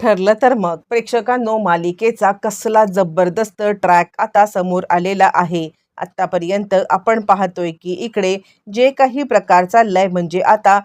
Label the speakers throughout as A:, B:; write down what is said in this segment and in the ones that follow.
A: ठरलं तर मग प्रेक्षकांनो, मालिकेचा कसला जबरदस्त ट्रॅक आता समोर आलेला आहे. आत्तापर्यंत आपण पाहतोय की इकडे जे काही प्रकार चाललाय म्हणजे आता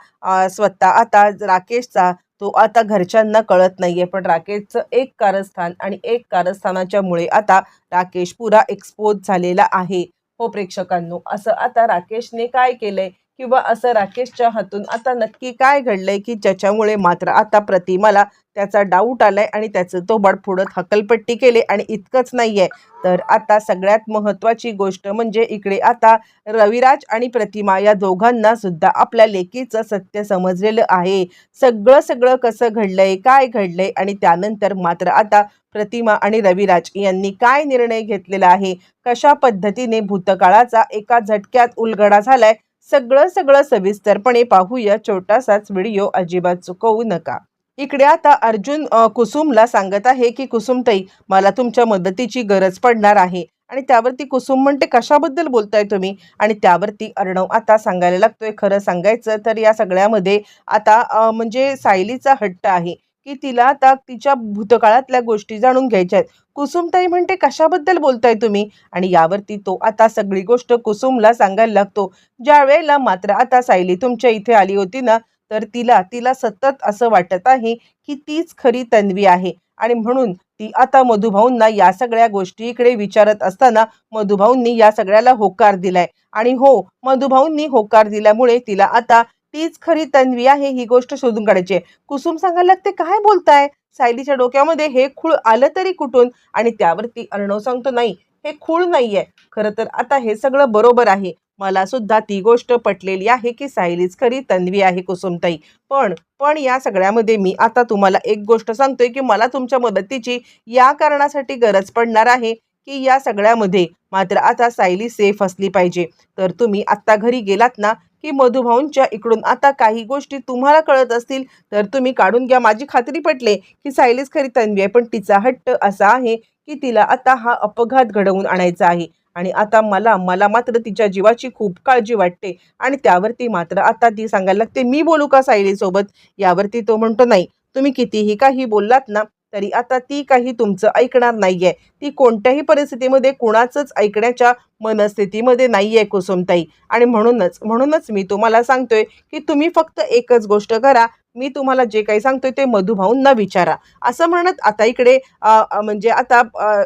A: स्वतः आता राकेशचा तो आता घरच्यांना कळत नाहीये, पण राकेशचं एक कारस्थान आणि एक कारस्थानाच्या मुळे आता राकेश पुरा एक्सपोज झालेला आहे. हो प्रेक्षकांनो, असं आता राकेशने काय केलंय किंवा असं राकेशच्या हातून आता नक्की काय घडलंय की ज्याच्यामुळे मात्र आता प्रतिमाला त्याचा डाऊट आलाय आणि त्याचं तो पुढं हकलपट्टी केली. आणि इतकंच नाहीये, तर आता सगळ्यात महत्त्वाची गोष्ट म्हणजे इकडे आता रविराज आणि प्रतिमा या दोघांना सुद्धा आपल्या लेकीचं सत्य समजलेलं आहे. सगळं सगळं कसं घडलंय, काय घडलंय आणि त्यानंतर मात्र आता प्रतिमा आणि रविराज यांनी काय निर्णय घेतलेला आहे, कशा पद्धतीने भूतकाळाचा एका झटक्यात उलगडा झालाय, सगळं सगळं सविस्तरपणे पाहूया. छोटासाच व्हिडिओ अजिबात चुकवू नका. इकडे आता अर्जुन कुसुमला सांगत आहे की कुसुमताई, मला तुमच्या मदतीची गरज पडणार आहे. आणि त्यावरती कुसुम म्हणते, कशाबद्दल बोलताय तुम्ही? आणि त्यावरती अर्णव आता सांगायला लागतोय, खरं सांगायचं तर या सगळ्यामध्ये आता म्हणजे सायलीचा हट्ट आहे की तिला आता तिच्या भूतकाळातल्या गोष्टी जाणून घ्यायच्या आहेत. कुसुमताई म्हणते, कशाबद्दल बोलताय तुम्ही? आणि यावरती तो आता सगळी गोष्ट कुसुमला सांगायला लागतो. ज्या वेळेला मात्र आता सायली तुमच्या इथे आली होती ना, तर तिला तिला सतत असं वाटत आहे की तीच खरी तन्वी आहे. आणि म्हणून ती आता मधुभाऊंना या सगळ्या गोष्टी इकडे विचारत असताना मधुभाऊंनी या सगळ्याला होकार दिलाय. आणि हो, मधुभाऊंनी होकार दिल्यामुळे तिला आता तीच खरी तन्वी आहे ही गोष्ट शोधून काढायची आहे. कुसुम सांगायला लागते, काय बोलताय? सायलीच्या डोक्यामध्ये हे खूळ आलं तरी कुठून? आणि त्यावरती अर्णव सांगतो, नाही, हे खूळ नाहीये. खरं तर आता हे सगळं बरोबर आहे. मला सुद्धा ती गोष्ट पटलेली आहे की सायलीच खरी तन्वी आहे कुसुमताई. पण पण या सगळ्यामध्ये मी आता तुम्हाला एक गोष्ट सांगतोय की मला तुमच्या मदतीची या कारणासाठी गरज पडणार आहे की या सगळ्यामध्ये मात्र आता सायली सेफ असली पाहिजे. तर तुम्ही आत्ता घरी गेलात ना की मधुभाऊंच्या इकडून आता काही गोष्टी तुम्हाला कळत असतील तर तुम्ही काढून घ्या. माझी खात्री पटले की सायलीच खरी तन्वी आहे, पण तिचा हट्ट असा आहे की तिला आता हा अपघात घडवून आणायचा आहे. आणि आता मला मला मात्र तिच्या जीवाची खूप काळजी वाटते. आणि त्यावरती मात्र आता ती सांगायला लागते, मी बोलू का सायलीसोबत? यावरती तो म्हणतो, नाही, तुम्ही कितीही काही बोललात ना तरी आता ती काही तुमचं ऐकणार नाहीये. ती कोणत्याही परिस्थितीमध्ये कुणाचंच ऐकण्याच्या मनस्थितीमध्ये नाहीये कुसुमताई. आणि म्हणूनच म्हणूनच मी तुम्हाला सांगतोय की तुम्ही फक्त एकच गोष्ट करा, मी तुम्हाला जे काही सांगतोय ते मधुभाऊंना विचारा. असं म्हणत आता इकडे म्हणजे आता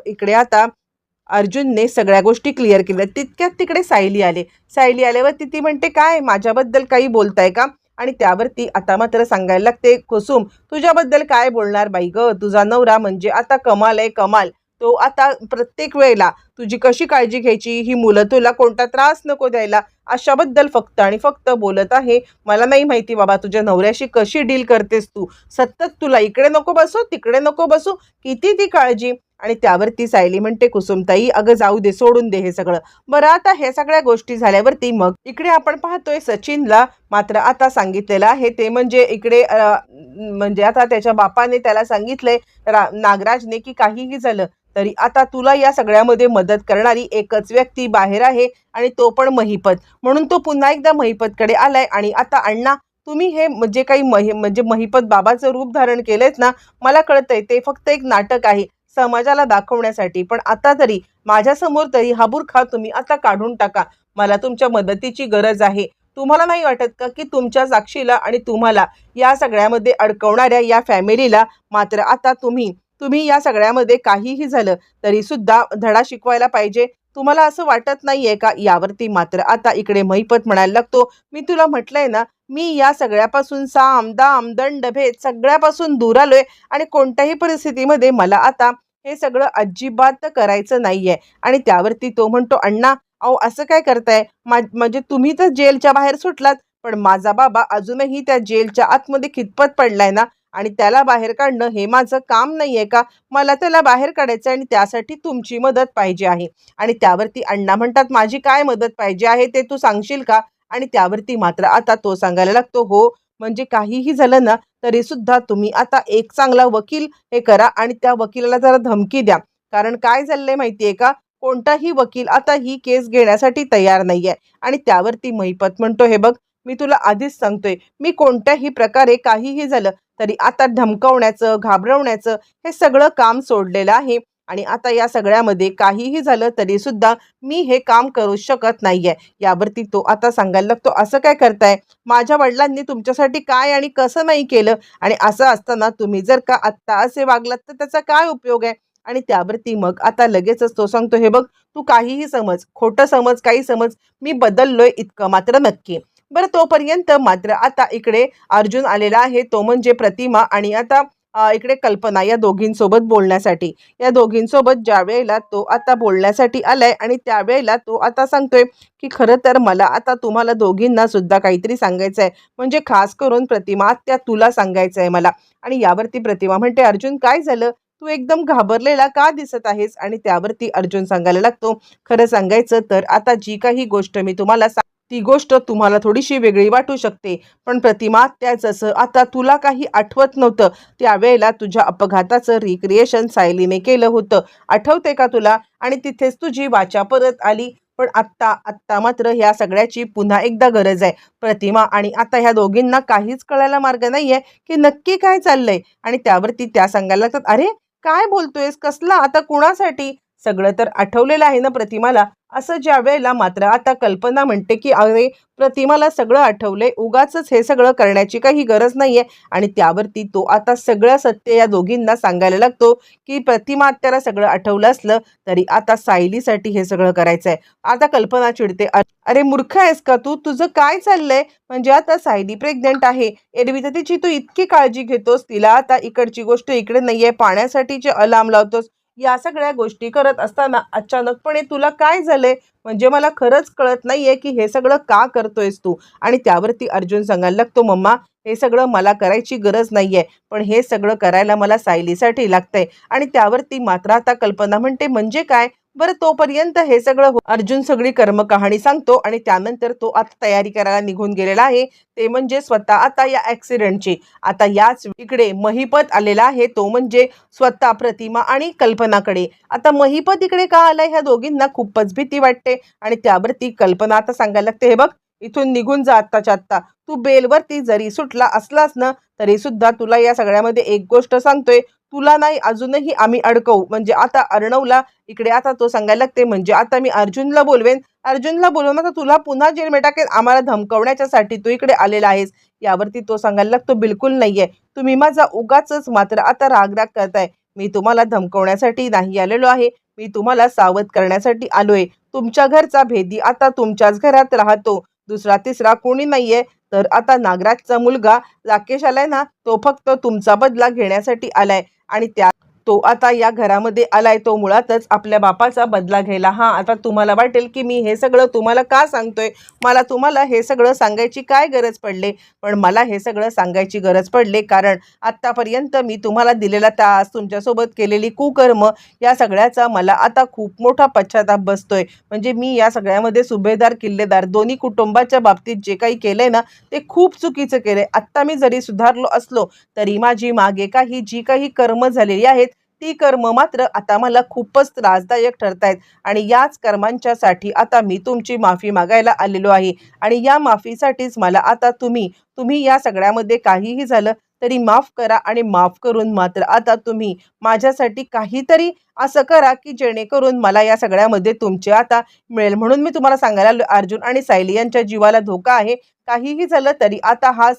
A: इकडे आता अर्जुनने सगळ्या गोष्टी क्लिअर केल्या. तितक्यात तिकडे सायली आले. सायली आल्यावरती ती म्हणते, काय माझ्याबद्दल काही बोलताय का? आणि त्यावरती आता मात्र सांगायला लागते, कुसुम, तुझ्याबद्दल काय बोलणार बाई ग? तुझा नवरा म्हणजे आता कमाल आहे, कमाल. तो आता प्रत्येक वेळेला तुझी कशी काळजी घ्यायची, ही मुलं तुला कोणता त्रास नको द्यायला, अशाबद्दल फक्त आणि फक्त बोलत आहे. मला नाही माहिती बाबा तुझ्या नवऱ्याशी कशी डील करतेस तू. सतत तुला इकडे नको बसू, तिकडे नको बसू, किती ती काळजी. आणि त्यावरती सायली म्हणते, कुसुमताई, अगं जाऊ दे, सोडून दे हे सगळं. बरं, आता हे सगळ्या गोष्टी झाल्यावरती मग इकडे आपण पाहतोय सचिनला मात्र आता सांगितलेलं आहे ते म्हणजे इकडे म्हणजे आता त्याच्या बापाने त्याला सांगितलंय नागराजने की काहीही झालं तरी आता तुला या सगळ्यामध्ये मदत करणारी एकच व्यक्ती बाहेर आहे आणि तो पण महिपत. म्हणून तो पुन्हा एकदा महिपतकडे आलाय. आणि आता अण्णा, तुम्ही हे म्हणजे काही म्हणजे महिपत बाबाचं रूप धारण केलंयच ना, मला कळतंय ते फक्त एक नाटक आहे समाजाला दाखवण्यासाठी. पण आता तरी माझ्यासमोर तरी हा बुरखा तुम्ही आता काढून टाका. मला तुमच्या मदतीची गरज आहे. तुम्हाला नाही वाटत का की तुमच्या साक्षीला आणि तुम्हाला या सगळ्यामध्ये अडकवणाऱ्या या फॅमिलीला मात्र आता तुम्ही तुम्ही या सगळ्यामध्ये काहीही झालं तरी सुद्धा धडा शिकवायला पाहिजे? तुम्हाला असं वाटत नाहीये का? यावरती मात्र आता इकडे महिपत म्हणायला लागतो, मी तुला म्हटलंय ना, मी या सगळ्यापासून साम दाम दंड भेद सगळ्यापासून दूर आलोय. आणि कोणत्याही परिस्थितीमध्ये मला आता हे सगळं अजिबात करायचं नाहीये. आणि त्यावरती तो म्हणतो, अण्णा, अहो असं काय करताय? म्हणजे तुम्ही तर जेलच्या बाहेर सुटलात, पण माझा बाबा अजूनही त्या जेलच्या आतमध्ये खितपत पडलाय ना. आणि त्याला बाहेर काढणं हे माझं काम नाहीये का? मला त्याला बाहेर काढायचं आणि त्यासाठी तुमची मदत पाहिजे आहे. आणि त्यावरती अण्णा म्हणतात, माझी काय मदत पाहिजे आहे ते तू सांगशील का? आणि त्यावरती मात्र आता तो सांगायला लागतो, हो, म्हणजे काहीही झालं ना तरी सुद्धा तुम्ही आता एक चांगला वकील हे करा आणि त्या वकिलाला जरा धमकी द्या. कारण काय झालंय माहितीये का, कोणताही वकील आता ही केस घेण्यासाठी तयार नाहीये. आणि त्यावरती महिपत म्हणतो, हे बघ, मी तुला आधीच सांगतोय, मी कोणत्याही प्रकारे काहीही झालं तरी आता धमकावण्याचं, घाबरवण्याचं हे सगळं काम सोडलेलं आहे. आणि आता या सगळ्यामध्ये काहीही झालं तरी सुद्धा मी हे काम करू शकत नाहीये. यावरती तो आता सांगायला लागतो, असं काय करताय? माझ्या वडिलांनी तुमच्यासाठी काय आणि कसं नाही केलं? आणि असं असताना तुम्ही जर का आत्ता असे वागलात तर त्याचा काय उपयोग आहे? आणि त्यावरती मग आता लगेचच तो सांगतो, हे बघ, तू काहीही समज, खोटं समज, काही समज, मी बदललोय इतकं मात्र नक्की. बरं, तोपर्यंत मात्र आता इकडे अर्जुन आलेला आहे, तो म्हणजे प्रतिमा. आणि आता इकडे कल्पना, या दोघींसोबत बोलण्यासाठी. या दोघींसोबत ज्यावेळेला तो आता बोलण्यासाठी आलाय आणि त्यावेळेला तो आता सांगतोय, की खरं तर मला आता तुम्हाला दोघींना सुद्धा काहीतरी सांगायचं आहे. म्हणजे खास करून प्रतिमा आत्या, तुला सांगायचं आहे मला. आणि यावरती प्रतिमा म्हणते, अर्जुन काय झालं? तू एकदम घाबरलेला का दिसत आहेस? आणि त्यावरती अर्जुन सांगायला लागतो, खरं सांगायचं तर आता जी काही गोष्ट मी तुम्हाला ती गोष्ट तुम्हाला थोडीशी वेगळी वाटू शकते. पण प्रतिमा, त्या जसं आता तुला काही आठवत नव्हतं, त्यावेळेला तुझ्या अपघाताचं रिक्रिएशन सायलीने केलं होतं. आठवते का तुला? आणि तिथेच तुझी वाचा परत आली. पण आत्ता आत्ता मात्र ह्या सगळ्याची पुन्हा एकदा गरज आहे. प्रतिमा आणि आता ह्या दोघींना काहीच कळायला मार्ग नाहीये, की नक्की काय चाललंय. आणि त्यावरती त्या सांगायला लागतात, अरे काय बोलतोयस? कसला? आता कुणासाठी? सगळं तर आठवलेलं आहे ना प्रतिमाला? असं ज्या वेळेला मात्र आता कल्पना म्हणते, की अरे प्रतिमाला सगळं आठवलंय, उगाचच हे सगळं करण्याची काही गरज नाहीये. आणि त्यावरती तो आता सगळं सत्य या दोघींना सांगायला लागतो, की प्रतिमा आत्याला सगळं आठवलं असलं तरी आता सायलीसाठी हे सगळं करायचंय. आता कल्पना चिडते, अरे मूर्ख आहेस का तू? तुझं काय चाललंय? म्हणजे आता सायली प्रेग्नेंट आहे, एरवी तर तिची तू इतकी काळजी घेतोस, तिला आता इकडची गोष्ट इकडे नाहीये, पाण्यासाठीचे अलार्म लावतोस, या सगळ्या गोष्टी करत असताना अचानकपणे तुला काय झालंय? म्हणजे मला खरंच कळत नाहीये, की हे सगळं का करतोयस तू? आणि त्यावरती अर्जुन सांगायला लागतो, मम्मा, हे सगळं मला करायची गरज नाहीये, पण हे सगळं करायला मला सायलीसाठी लागतंय. आणि त्यावरती मात्र आता कल्पना म्हणते, म्हणजे काय? बरं, तोपर्यंत हे सगळं अर्जुन सगळी कर्मकहाणी सांगतो आणि त्यानंतर तो आता तयारी करायला निघून गेलेला आहे. ते म्हणजे स्वतः आता या ॲक्सिडेंटची. आता याच इकडे महिपत आलेला आहे, तो म्हणजे स्वतः प्रतिमा आणि कल्पनाकडे. आता महिपत इकडे का आलाय? ह्या दोघींना खूपच भीती वाटते. आणि त्यावरती कल्पना आता सांगायला लागते, हे बघ, इथून निघून जा आत्ताच्या आत्ता. तू बेलवरती जरी सुटला असलास ना तरी सुद्धा तुला या सगळ्यामध्ये एक गोष्ट सांगतोय, तुला नाही अजूनही आम्ही अडकवू. म्हणजे आता अर्णवला इकडे आता तो सांगायला लागते, म्हणजे आता मी अर्जुनला बोलवेन, अर्जुनला बोलवून आता तुला पुन्हा जेलमध्ये टाकेन, आम्हाला धमकवण्याच्यासाठी तू इकडे आलेला आहेस. यावरती तो सांगायला लागतो, बिलकुल नाहीये, तुम्ही माझा उगाचच मात्र आता रागराग करताय. मी तुम्हाला धमकवण्यासाठी नाही आलेलो आहे, मी तुम्हाला सावध करण्यासाठी आलोय. तुमच्या घरचा भेदी आता तुमच्याच घरात राहतो, दुसरा तिसरा कोणी नाहीये. तर आता नागराजचा मुलगा राकेश आलाय ना, तो फक्त तुमचा बदला घेण्यासाठी आलाय. आणि तो आता या घरामध्ये आलाय, तो मुळातच आपल्या बापाचा बदला घ्यायला. आता तुम्हाला वाटेल, की मी हे सगळं तुम्हाला का सांगतोय? मला तुम्हाला हे सगळं सांगायची काय गरज पडली? पण मला हे सगळं सांगायची गरज पडली कारण आत्तापर्यंत मी तुम्हाला दिलेला त्रास, तुमच्यासोबत केलेली कुकर्म, या सगळ्याचा मला आता खूप मोठा पश्चाताप बसतोय. म्हणजे मी या सगळ्यामध्ये सुभेदार, किल्लेदार दोन्ही कुटुंबाच्या बाबतीत जे काही केलंय ना, ते खूप चुकीचं केलंय. आत्ता मी जरी सुधारलो असलो तरी माझी मागे जी काही कर्म झालेली आहेत, ती कर्म मात्र आता मला खूपच त्रासदायक ठरतायत. आणि याच कर्मांच्यासाठी आता मी तुमची माफी मागायला आलेलो आहे. आणि या माफीसाठीच मला आता तुम्ही या सगळ्यामध्ये काहीही झालं तरी माफ करा. आणि माफ करून मात्र आता तुम्ही माझ्यासाठी काहीतरी असं करा, की जेणेकरून मला या सगळ्यामध्ये तुमचे आता मिळेल. म्हणून मी तुम्हाला सांगायला आलो, अर्जुन आणि सायली यांच्या जीवाला धोका आहे. काहीही झालं तरी आता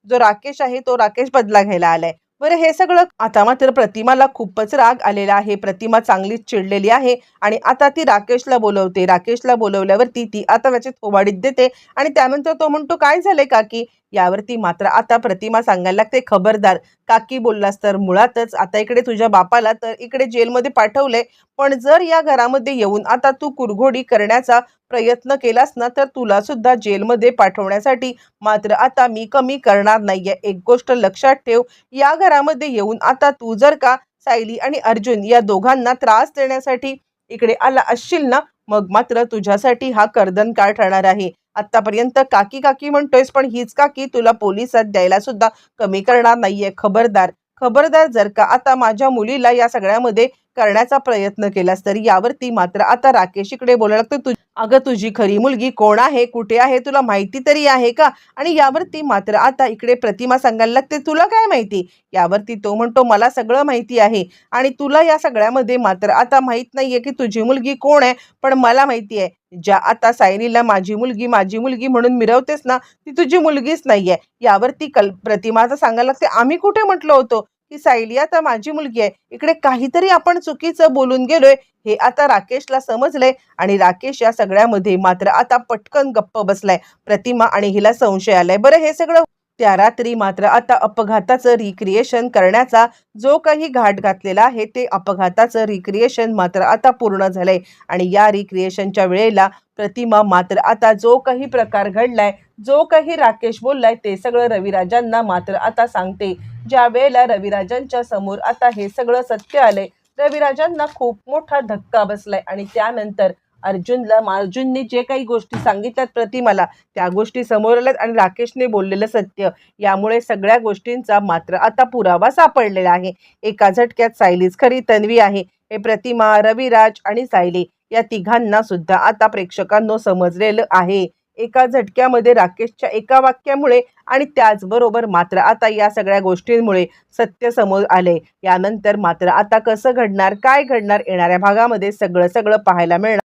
A: जो राकेश आहे, तो राकेश बदला घ्यायला आलाय. बरं, हे सगळं आता मात्र प्रतिमाला खूपच राग आलेला आहे. प्रतिमा चांगलीच चिडलेली आहे आणि आता ती राकेशला बोलवते. राकेशला बोलवल्यावरती ती आता त्याची थोबाडीत देते आणि त्यानंतर तो म्हणतो, काय झालंय काकी? यावरती मात्र आता प्रतिमा सांगायला लागते, खबरदार, काकी बोललास तर मुळातच आता इकडे तुझ्या बापाला तर इकडे जेलमध्ये पाठवलंय. पण जर या घरामध्ये येऊन आता तू कुरघोडी करण्याचा प्रयत्न केलास ना, तर तुला सुद्धा जेलमध्ये पाठवण्यासाठी मात्र आता मी कमी करणार नाहीये. एक गोष्ट लक्षात ठेव, या घरामध्ये येऊन आता तू जर का सायली आणि अर्जुन या दोघांना त्रास देण्यासाठी इकडे आला असशील ना, मग मात्र तुझ्यासाठी हा कर्दन काळ ठरणार आहे. आतापर्यंत काकी काकी म्हणतोयस, पण हीच काकी तुला पोलिसात द्यायला सुद्धा कमी करणार नाहीये. खबरदार, खबरदार, जर का आता माझ्या मुलीला या सगळ्यामध्ये करण्याचा प्रयत्न केलास तरी. यावरती मात्र आता राकेश इकडे बोलायला लागतो, अगं तुझी खरी मुलगी कोण आहे, कुठे आहे, तुला माहिती तरी आहे का? आणि यावरती मात्र आता इकडे प्रतिमा सांगायला लागते, तुला काय माहिती? यावरती तो म्हणतो, मला सगळं माहिती आहे आणि तुला या सगळ्यामध्ये मात्र आता माहित नाहीये की तुझी मुलगी कोण आहे, पण मला माहिती आहे. ज्या आता सायलीला माझी मुलगी म्हणून मिरवतेस ना, ती तुझी मुलगीच नाहीये. यावरती प्रतिमा आता सांगायला लागते, आम्ही कुठे म्हटलो होतो की सायली आता माझी मुलगी आहे? इकडे काहीतरी आपण चुकीचं बोलून गेलोय हे आता राकेशला समजलंय आणि राकेश या सगळ्यामध्ये मात्र आता पटकन गप्प बसलाय. प्रतिमा आणि हिला संशय आलाय. बरं हे सगळं त्या रात्री मात्र आता अपघाताचं रिक्रिएशन करण्याचा जो काही घाट घातलेला आहे ते अपघाताचं रिक्रिएशन मात्र आता पूर्ण झालंय आणि या रिक्रिएशनच्या वेळेला प्रतिमा मात्र आता जो काही प्रकार घडलाय, जो काही राकेश बोललाय ते सगळं रविराजांना मात्र आता सांगते. ज्या वेळेला रविराजांच्या समोर आता हे सगळं सत्य आलंय, रविराजांना खूप मोठा धक्का बसलाय आणि त्यानंतर अर्जुनने जे काही गोष्टी सांगितल्यात प्रतिमाला त्या गोष्टी समोर आल्यात आणि राकेशने बोललेलं सत्य, यामुळे सगळ्या गोष्टींचा मात्र आता पुरावा सापडलेला आहे. एका झटक्यात सायलीच खरी तन्वी आहे हे प्रतिमा, रविराज आणि सायली या तिघांना सुद्धा आता प्रेक्षकांनो समजलेलं आहे. एका झटक्यामध्ये राकेशच्या एका वाक्यामुळे आणि त्याचबरोबर मात्र आता या सगळ्या गोष्टींमुळे सत्य समोर आले. यानंतर मात्र आता कसं घडणार, काय घडणार, येणाऱ्या भागामध्ये सगळं पाहायला मिळणार.